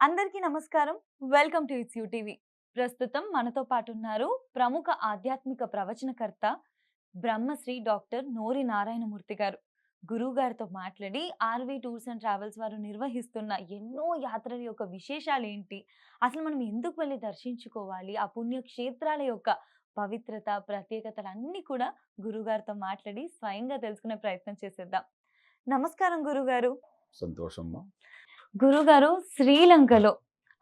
అందరికీ నమస్కారం. Welcome to it's you TV. ప్రస్తుతం మనతో పాటు ఉన్నారు ప్రముఖ ఆధ్యాత్మిక ప్రవచనకర్త బ్రహ్మశ్రీ డాక్టర్ నోరి నారాయణమూర్తి గారు. గురువుగారితో మాట్లాడి ఆర్‌వి టూర్స్ అండ్ ట్రావెల్స్ వారు నిర్వహిస్తున్న ఎన్నో యాత్రల యొక్క విశేషాలేంటి? అసలు మనం ఎందుకు వెళ్లి దర్శించుకోవాలి? ఆ పుణ్యక్షేత్రాల యొక్క పవిత్రత, ప్రత్యేకతలన్నీ కూడా గురువుగారితో మాట్లాడి స్వయంగా తెలుసుకునే ప్రయత్నం చేసేద్దాం. నమస్కారం గురుగారు. సంతోషమ్మా. గురుగారు, శ్రీలంకలో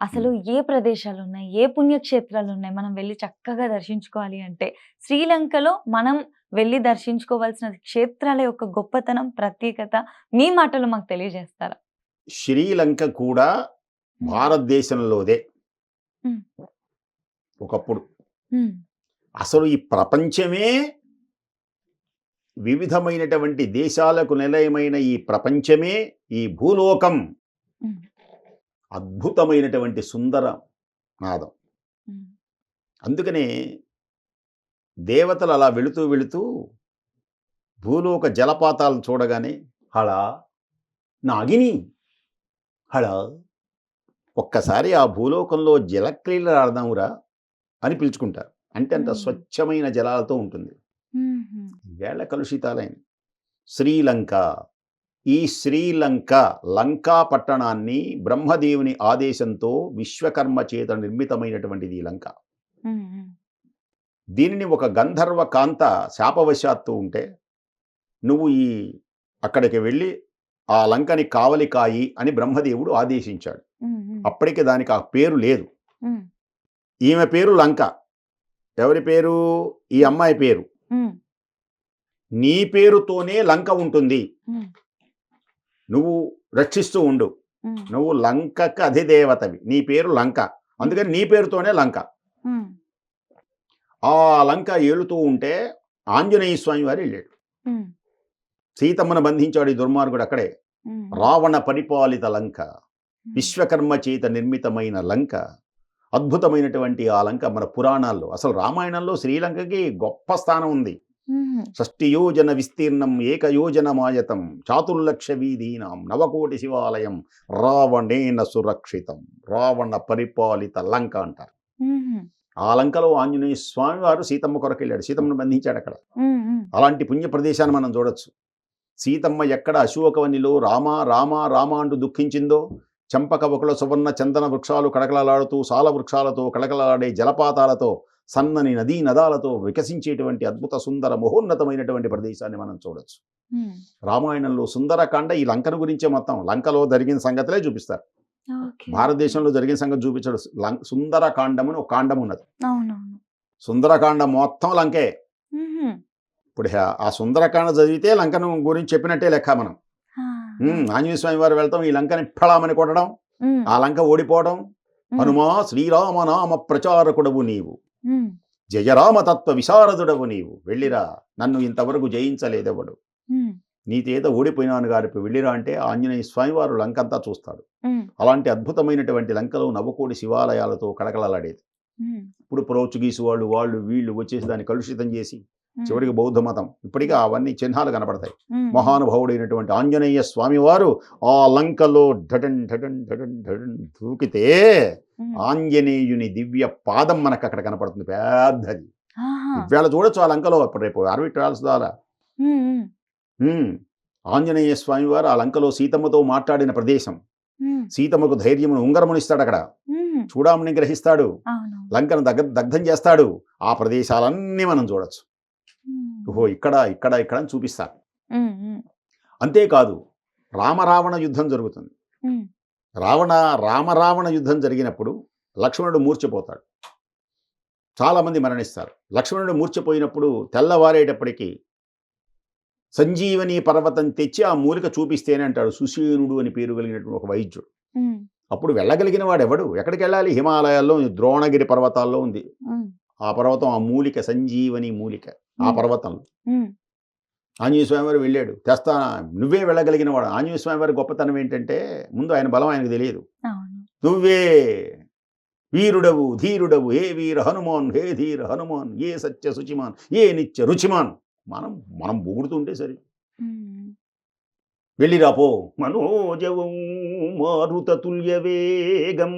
అసలు హ్మ్. ఏ ప్రదేశాలున్నాయి? ఏ పుణ్యక్షేత్రాలున్నాయి? మనం వెళ్లి చక్కగా దర్శించుకోవాలి అంటే, శ్రీలంకలో మనం వెళ్లి దర్శించుకోవాల్సిన క్షేత్రాల యొక్క గొప్పతనం, ప్రత్యేకత మీ మాటల్లో మాకు తెలియజేస్తారా? శ్రీలంక కూడా హ్మ్. భారతదేశంలోదే హ్మ్. ఒకప్పుడు. హ్మ్. అసలు ఈ ప్రపంచమే వివిధమైనటువంటి దేశాలకు నిలయమైన ఈ ప్రపంచమే, ఈ భూలోకం హ్మ్. అద్భుతమైనటువంటి సుందర నాదం. హ్మ్. అందుకనే దేవతలు అలా వెళుతూ వెళుతూ భూలోక జలపాతాలను చూడగానే హళ, నాగిని, హళ, ఒక్కసారి ఆ భూలోకంలో జలక్రీడలు ఆడదామురా అని పిలుచుకుంటారు. అంటే అంత హ్మ్. స్వచ్ఛమైన జలాలతో ఉంటుంది. హుహు. వేళ కలుషితాలైన శ్రీలంక. ఈ శ్రీలంక లంకా పట్టణాన్ని బ్రహ్మదేవుని ఆదేశంతో విశ్వకర్మ చేత నిర్మితమైనటువంటిది ఈ లంక. హ్మ్. హ్మ్. దీనిని ఒక గంధర్వ కాంత శాపవశాత్తు ఉంటే, నువ్వు అక్కడికి వెళ్ళి ఆ లంకని కావలి కాయి అని బ్రహ్మదేవుడు ఆదేశించాడు. హ్మ్. హ్మ్. అప్పటికి దానికి ఆ పేరు లేదు. హ్మ్. ఈమె పేరు లంక. ఎవరి పేరు? ఈ అమ్మాయి పేరు. హ్మ్. నీ పేరుతోనే లంక ఉంటుంది. హ్మ్. నువ్వు రక్షిస్తూ ఉండు. హ్మ్. నువ్వు లంకకు అధిదేవతవి. నీ పేరు లంక. అందుకని నీ పేరుతోనే లంక. హ్మ్. ఆ లంక ఏలుతూ ఉంటే ఆంజనేయ స్వామి వారు వెళ్ళాడు. హ్మ్. సీతమ్మను బంధించాడు ఈ దుర్మార్గుడు అక్కడే. హ్మ్. రావణ పరిపాలిత లంక, హ్మ్. విశ్వకర్మ చేత నిర్మితమైన లంక, అద్భుతమైనటువంటి ఆ లంక మన పురాణాల్లో, అసలు రామాయణంలో శ్రీలంకకి గొప్ప స్థానం ఉంది. హుహు. షష్టియోజన విస్తీర్ణం ఏకయోజనమాయతం చాతుర్లక్ష వీధీనాం నవకోటి శివాలయం రావణేన సురక్షితం. రావణ పరిపాలిత లంక అంటారు. హుహు. ఆ లంకలో ఆంజనేయ స్వామి వారు సీతమ్మ కొరకు వెళ్ళాడు. సీతమ్మను బంధించాడు అక్కడ. హ్మ్. హ్మ్. అలాంటి పుణ్య ప్రదేశాన్ని మనం చూడొచ్చు. సీతమ్మ ఎక్కడ అశోకవనిలో రామ రామ రామ అంటూ దుఃఖించిందో, చంపక ఒకల సువర్ణ చందన వృక్షాలు కడకలలాడుతూ సాల వృక్షాలతో కడకలలాడే జలపాతాలతో సన్నని నదీ నదాలతో వికసించేటువంటి అద్భుత సుందర మహోన్నతమైనటువంటి ప్రదేశాన్ని మనం చూడొచ్చు. హ్మ్. రామాయణంలో సుందరకాండ ఈ లంకను గురించే మొత్తం. లంకలో జరిగిన సంగతులే చూపిస్తారు. ఓకే. ఓకే. భారతదేశంలో జరిగిన సంగతి చూపించడు. సుందరకాండము అని ఒక కాండం ఉన్నది. అవునవును. సుందరకాండ మొత్తం లంకే. హుహు. ఇప్పుడు ఆ సుందరకాండ చదివితే లంకను గురించి చెప్పినట్టే లెక్క మనం. ఆహా! ఆంజనేయ స్వామి వారు వెళ్తాం, ఈ లంకని ఫళామని కొట్టడం, హ్మ్. ఆ లంక ఓడిపోవడం. హ్మ్. హనుమా శ్రీరామనామ ప్రచారకుడవు నీవు, హ్మ్. జయరామతత్వ విశారదుడవు నీవు, వెళ్ళిరా, నన్ను ఇంతవరకు జయించలేదెవడు, హ్మ్. నీ చేత ఓడిపోయినాను గారిపి వెళ్ళిరా అంటే ఆంజనేయ స్వామి వారు లంకంతా చూస్తాడు. హ్మ్. అలాంటి అద్భుతమైనటువంటి లంకలో నవకోటి శివాలయాలతో కళకళలాడేది. హ్మ్. ఇప్పుడు పోర్చుగీసు వాళ్ళు వీళ్ళు వచ్చేసి దాన్ని కలుషితం చేసి హ్మ్. చివరికి బౌద్ధ మతం, ఇప్పటికీ అవన్నీ చిహ్నాలు కనపడతాయి. హ్మ్. మహానుభావుడైనటువంటి ఆంజనేయ స్వామివారు ఆ లంకలో ఢటన్ ఢటన్ ఢటన్ ఢటన్ దూకితే హ్మ్. ఆంజనేయుని దివ్య పాదం మనకు అక్కడ కనపడుతుంది పెద్దది. ఆహా! ఇవాళ చూడొచ్చు ఆ లంకలో. రేపు ఆర్వి ట్రావెల్స్ ద్వారా హ్మ్. హ్మ్. హ్మ్. ఆంజనేయ స్వామివారు ఆ లంకలో సీతమ్మతో మాట్లాడిన ప్రదేశం. హ్మ్. సీతమ్మకు ధైర్యమును ఉంగరమునిస్తాడు అక్కడ. హుహు. చూడామణి గ్రహిస్తాడు. అవునవును. లంకను దగ్ధం చేస్తాడు. ఆ ప్రదేశాలన్నీ మనం చూడొచ్చు. ఓహో! హ్మ్. ఇక్కడ, ఇక్కడ, ఇక్కడ అని చూపిస్తారు. హ్మ్. హ్మ్. అంతేకాదు, రామరావణ యుద్ధం జరుగుతుంది. హ్మ్. రామరావణ యుద్ధం జరిగినప్పుడు లక్ష్మణుడు మూర్ఛపోతాడు. చాలామంది మరణిస్తారు. లక్ష్మణుడు మూర్ఛపోయినప్పుడు తెల్లవారేటప్పటికి సంజీవని పర్వతం తెచ్చి ఆ మూలిక చూపిస్తేనే అంటాడు సుషేణుడు అని పేరు కలిగినటువంటి ఒక వైద్యుడు. హ్మ్. అప్పుడు వెళ్ళగలిగిన వాడెవడు? ఎక్కడికెళ్ళాలి? హిమాలయాల్లో ద్రోణగిరి పర్వతాల్లో ఉంది. హ్మ్. ఆ పర్వతం, ఆ మూలిక సంజీవని మూలిక ఆ హ్మ్. పర్వతంలో. హ్మ్. ఆంజనేయ స్వామి వారు వెళ్ళాడు. నువ్వే వెళ్ళగలిగిన వాడు. ఆంజనేయ స్వామి వారి గొప్పతనం ఏంటంటే, ముందు ఆయన బలం ఆయనకు తెలియదు. అవును. నువ్వే వీరుడవు, ధీరుడవు, హే వీర హనుమాన్, హే ధీర హనుమాన్, ఏ సత్య శుచిమాన్, ఏ నిత్య రుచిమాన్. మనం మనం పొగుడుతుంటే సరి. హ్మ్. వెళ్ళిరాపో. మనోజవం మారుతతుల్య వేగం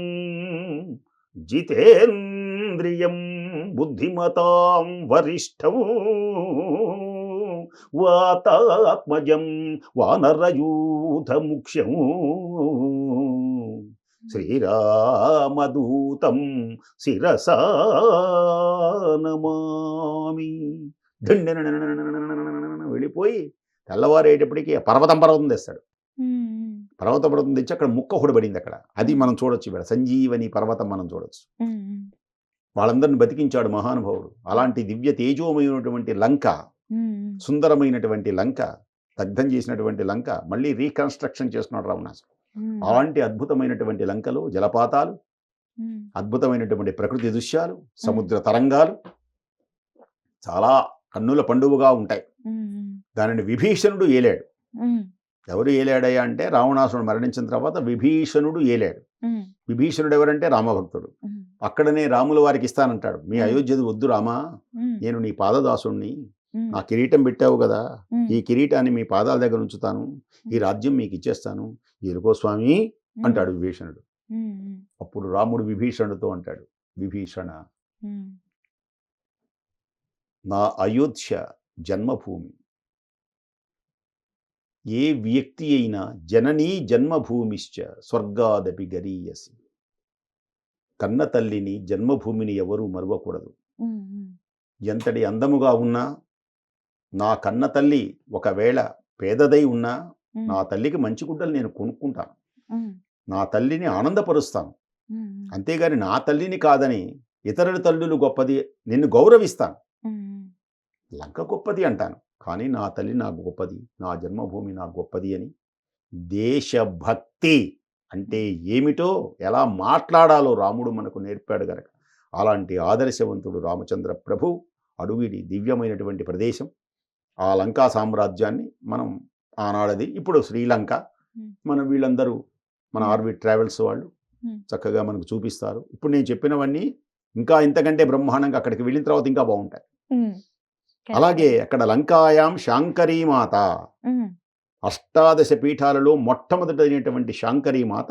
జితేంద్రియం బుద్ధిమతాం వరిష్టం వాతాత్మజం వానరయూథముఖ్యం శ్రీరామదూతం శిరసా నమామి. వెళ్ళిపోయి తెల్లవారేటప్పటికి పర్వతం తెస్తాడు. హ్మ్. పర్వతం తెచ్చి అక్కడ ముక్క ఒకటి పడింది అక్కడ. అది మనం చూడొచ్చు. ఇక్కడ సంజీవని పర్వతం మనం చూడొచ్చు. హ్మ్. వాళ్ళందరిని బతికించాడు మహానుభావుడు. అలాంటి దివ్య తేజోమయమైనటువంటి లంక, హ్మ్. సుందరమైనటువంటి లంక, దగ్ధం చేసినటువంటి లంక మళ్ళీ రీకన్స్ట్రక్షన్ చేస్తున్నాడు రావణాసుడు. హ్మ్. అలాంటి అద్భుతమైనటువంటి లంకలో జలపాతాలు, హ్మ్. అద్భుతమైనటువంటి ప్రకృతి దృశ్యాలు, సముద్ర తరంగాలు చాలా కన్నుల పండువగా ఉంటాయి. హ్మ్. దానిని విభీషణుడు ఏలాడు. హ్మ్. ఎవరు ఏలాడయ్యా అంటే రావణాసురుడు మరణించిన తర్వాత విభీషణుడు ఏలాడు. హ్మ్. విభీషణుడు ఎవరంటే రామభక్తుడు. హ్మ్. అక్కడనే రాముల వారికి ఇస్తానంటాడు. మీ అయోధ్యది వద్దు రామా, హ్మ్. నేను నీ పాదదాసుణ్ణి, హ్మ్. నా కిరీటం పెట్టావు కదా, హ్మ్. ఈ కిరీటాన్ని మీ పాదాల దగ్గర ఉంచుతాను, ఈ రాజ్యం మీకు ఇచ్చేస్తాను, ఎరుకో స్వామి అంటాడు విభీషణుడు. హ్మ్. అప్పుడు రాముడు విభీషణుడితో అంటాడు, విభీషణ, హ్మ్. నా అయోధ్య జన్మభూమి. ఏ వ్యక్తి అయినా జననీ జన్మభూమిశ్చ స్వర్గాదపి గరీయసి. కన్న తల్లిని జన్మభూమిని ఎవరూ మరువకూడదు. హ్మ్. ఎంతటి అందముగా ఉన్నా, నా కన్న తల్లి ఒకవేళ పేదదై ఉన్నా, నా తల్లికి మంచి గుడ్డలు నేను కొనుక్కుంటాను, హ్మ్. నా తల్లిని ఆనందపరుస్తాను. హ్మ్. అంతేగాని నా తల్లిని కాదని ఇతరుల తల్లులు గొప్పది, నిన్ను గౌరవిస్తాను. హ్మ్. లంక గొప్పది అంటాను, కానీ నా తల్లి నాకు గొప్పది, నా జన్మభూమి నాకు గొప్పది అని దేశభక్తి అంటే ఏమిటో, ఎలా మాట్లాడాలో రాముడు మనకు నేర్పాడు గనక అలాంటి ఆదర్శవంతుడు రామచంద్ర ప్రభు అడుగిడి దివ్యమైనటువంటి ప్రదేశం. ఆ లంకా సామ్రాజ్యాన్ని మనం ఆనాడది ఇప్పుడు శ్రీలంక, మన వీళ్ళందరూ మన ఆర్బిట్ ట్రావెల్స్ వాళ్ళు చక్కగా మనకు చూపిస్తారు. ఇప్పుడు నేను చెప్పినవన్నీ ఇంకా ఇంతకంటే బ్రహ్మాండంగా అక్కడికి వెళ్ళిన తర్వాత ఇంకా బాగుంటాయి. అలాగే అక్కడ లంకాయాం శాంకరీమాత, అష్టాదశ పీఠాలలో మొట్టమొదటైనటువంటి శాంకరీమాత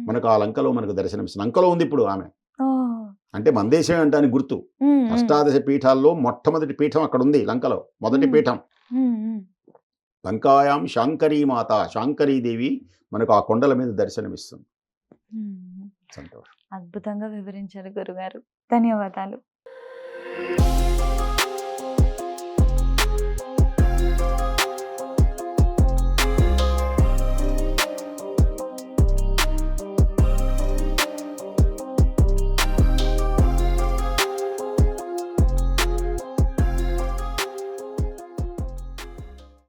మనకు ఆ లంకలో మనకు దర్శనమిస్తుంది. లంకలో ఉంది ఇప్పుడు ఆమె, అంటే మన దేశమే అంటానికి గుర్తు. అష్టాదశ పీఠాల్లో మొట్టమొదటి పీఠం అక్కడ ఉంది లంకలో, మొదటి పీఠం. లంకాయాం శాంకరీమాత, శాంకరీదేవి మనకు ఆ కొండల మీద దర్శనమిస్తుంది. సంతోషం. అద్భుతంగా వివరించారు గురుగారు. ధన్యవాదాలు.